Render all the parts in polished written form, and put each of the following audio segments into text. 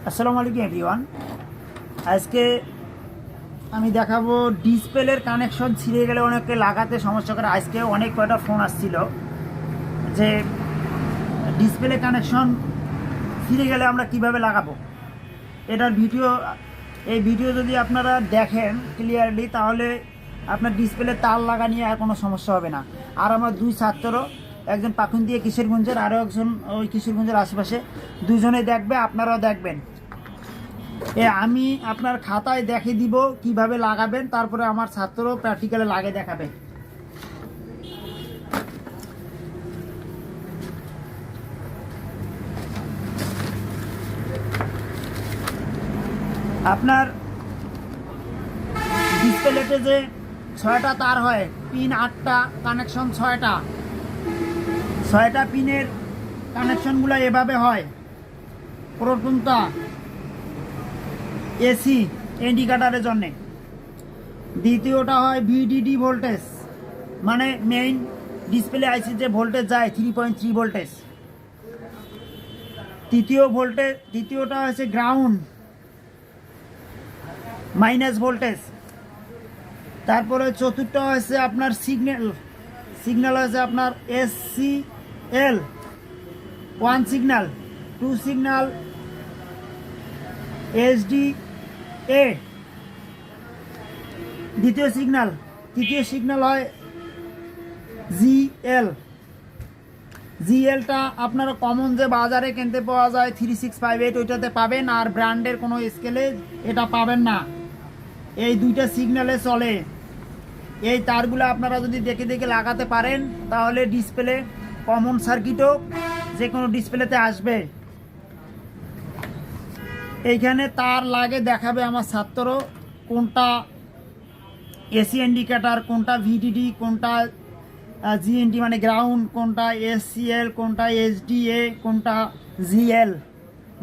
আসসালামু আলাইকুম এভরিওয়ান। আজকে আমি দেখাবো ডিসপ্লের কানেকশন ছিঁড়ে গেলে অনেকে লাগাতে সমস্যা করে। আজকে অনেক কয়টা ফোন আসছিল যে ডিসপ্লে কানেকশন ছিঁড়ে গেলে আমরা কিভাবে লাগাবো। এটার এই ভিডিও যদি আপনারা দেখেন ক্লিয়ারলি, তাহলে আপনার ডিসপ্লে তার লাগা নিয়ে আর কোনো সমস্যা হবে না। আর আমার দুই ছাত্র, একজন পাকুন দিয়ে কিশোরগঞ্জের, আরও একজন ওই কিশোরগঞ্জের আশেপাশে, দুজনে দেখবে, আপনারাও দেখবেন। আমি আপনার খাতায় দেখিয়ে দিব কিভাবে লাগাবেন, তারপরে আমার ছাত্র প্র্যাকটিক্যালে লাগে দেখাবে। আপনার ডিসপ্লেতে যে 6টা তার হয়, পিন 8টা, কানেকশন 6টা পিনের কানেকশনগুলো এভাবে হয়। প্রথমটা এসি ইন্ডিকেটারের জন্যে, দ্বিতীয়টা হয় ভিডিডি ভোল্টেজ, মানে মেইন ডিসপ্লে আইসি যে ভোল্টেজ যায় 3.3 ভোল্টেজ। তৃতীয়টা হচ্ছে গ্রাউন্ড মাইনাস ভোল্টেজ। তারপরে চতুর্থ হচ্ছে আপনার সিগন্যাল হচ্ছে আপনার SCL 1 সিগন্যাল, 2 সিগন্যাল SDA দ্বিতীয় সিগন্যাল, তৃতীয় সিগন্যাল হয় জিএলটা আপনারা কমন যে বাজারে কিনতে পাওয়া যায় 3658 ওইটাতে পাবেন, আর ব্র্যান্ডের কোনো স্কেলে এটা পাবেন না। এই দুইটা সিগন্যালে চলে। এই তারগুলো আপনারা যদি দেখে দেখে লাগাতে পারেন, তাহলে ডিসপ্লে কমন সার্কিটও যে কোনো ডিসপ্লেতে আসবে। এইখানে তার লাগে দেখাবে আমার ছাত্র, কোনটা এসি ইন্ডিকেটার, কোনটা ভিডিডি, কোনটা জিএনটি মানে গ্রাউন্ড, কোনটা SCL, কোনটা SDA, কোনটা জিএল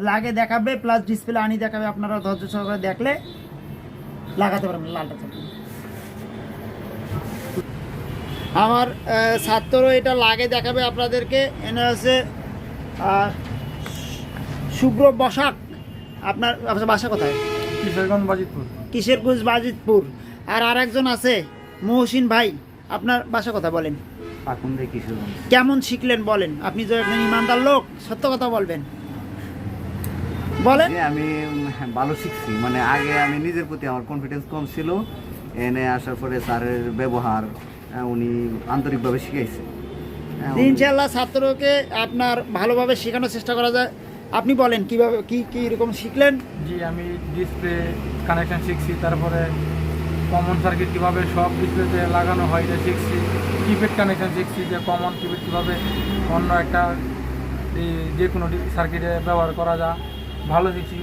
লাগে দেখাবে, প্লাস ডিসপ্লে আনি দেখাবে। আপনারা ধৈর্য সহকারে দেখলে লাগাতে পারবেন। লালটা আমার ছাত্র এটা লাগে দেখাবে আপনাদেরকে। এনে আছে শুভ্র বসাক। আপনার বাসা কোথায়? কিশোরগঞ্জ বাজিতপুর। আর আরেকজন আছে মহসিন ভাই, আপনার বাসা কোথায় বলেন? কেমন শিখলেন বলেন? আপনি তো একজন ইমানদার লোক, সত্য কথা বলবেন, বলেন। আমি ভালো শিখছি, মানে আগে আমি নিজের প্রতি আমার কনফিডেন্স কম ছিল। এনে আসার পরে স্যারের ব্যবহার উনি আন্তরিকভাবে শিখাইছে। ইনশাআল্লাহ ছাত্রকে আপনার ভালোভাবে শেখানোর চেষ্টা করা যায়। আপনি বলেন কিভাবে কি রকম শিখলেন? জি, আমি ডিসপ্লে কানেকশন শিখছি, তারপরে কমন সার্কিট কীভাবে সব ডিসপ্লেতে লাগানো হয় এটা শিখছি, কিপ্যাড কানেকশন শিখছি, যে কমন কিপ্যাড কীভাবে অন্য একটা যে কোনো সার্কিটে ব্যবহার করা যায়, ভালো শিখছি।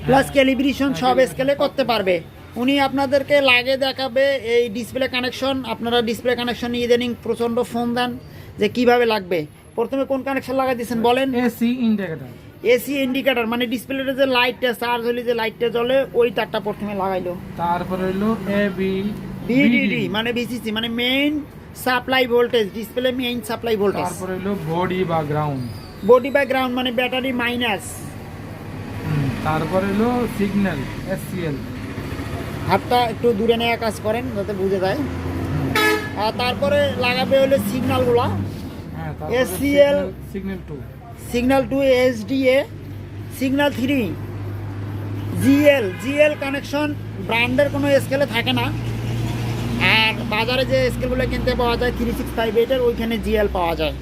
প্লাস ক্যালিব্রেশন সব স্কেলে করতে পারবে। উনি আপনাদেরকে লাগে দেখাবে এই ডিসপ্লে কানেকশন। আপনারা ডিসপ্লে কানেকশন ইদানিং প্রচণ্ড ফোন দেন যে কিভাবে লাগবে। প্রথমে কোন কানেকশন লাগাই দিয়েছেন বলেন? এসি ইন্ডিকেটর মানে ডিসপ্লেতে যে লাইটটা চার্জ হলে যে লাইটটা জ্বলে, ওই তারটা প্রথমে লাগাইলো। তারপরে হলো ভিডিডি মানে ভিসিসি মানে main supply voltage, display main supply voltage. তারপরে হলো বডি বা গ্রাউন্ড মানে ব্যাটারি মাইনাস। তারপরে হলো সিগন্যাল SCL। হাতটা একটু দূরে নেওয়া কাজ করেন যাতে বুঝে যায়। আর তারপরে লাগাবে হলো সিগন্যালগুলো, SCL, signal 2 SDA, signal 3 GL connection ব্র্যান্ডের কোনো স্কেলে থাকে না, আর বাজারে যে স্কেলগুলো কিনতে পাওয়া যায় 3658-এর, ওইখানে জিএল পাওয়া যায়।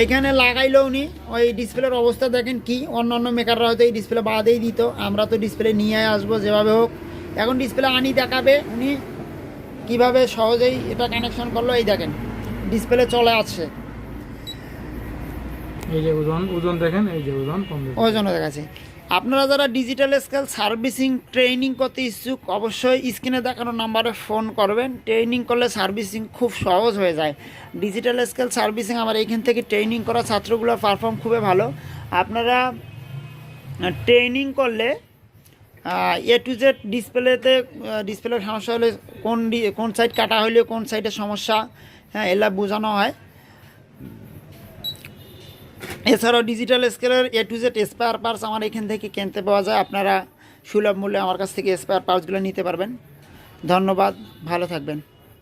এইখানে লাগাইলো উনি। ওই ডিসপ্লের অবস্থা দেখেন কি, অন্য মেকাররা হয়তো এই ডিসপ্লে বাদেই দিত, আমরা তো ডিসপ্লে নিয়ে আসবো যেভাবে হোক। এখন ডিসপ্লে আনি দেখাবে উনি কিভাবে সহজেই এটা কানেকশন করলো। এই দেখেন ডিসপ্লে চলে আসছে, এই যে ওজন দেখেন, এই যে ওজন দেখাচ্ছে। আপনারা যারা ডিজিটাল স্কেল সার্ভিসিং ট্রেনিং করতে ইচ্ছুক, অবশ্যই স্ক্রিনে দেখানো নাম্বারে ফোন করবেন। ট্রেনিং করলে সার্ভিসিং খুব সহজ হয়ে যায়। ডিজিটাল স্কেল সার্ভিসিং আমার এইখান থেকে ট্রেনিং করা ছাত্রগুলোর পারফর্ম খুবই ভালো। আপনারা ট্রেনিং করলে A to Z ডিসপ্লের সমস্যা হলে কোন সাইড কাটা হলে কোন সাইডের সমস্যা, হ্যাঁ, এলা বোঝানো হয়। এছাড়াও ডিজিটাল স্কেলের A to Z spare parts আমার এখান থেকে কিনতে পাওয়া যায়। আপনারা সুলভ মূল্যে আমার কাছ থেকে স্পেয়ার পার্টসগুলো নিতে পারবেন। ধন্যবাদ, ভালো থাকবেন।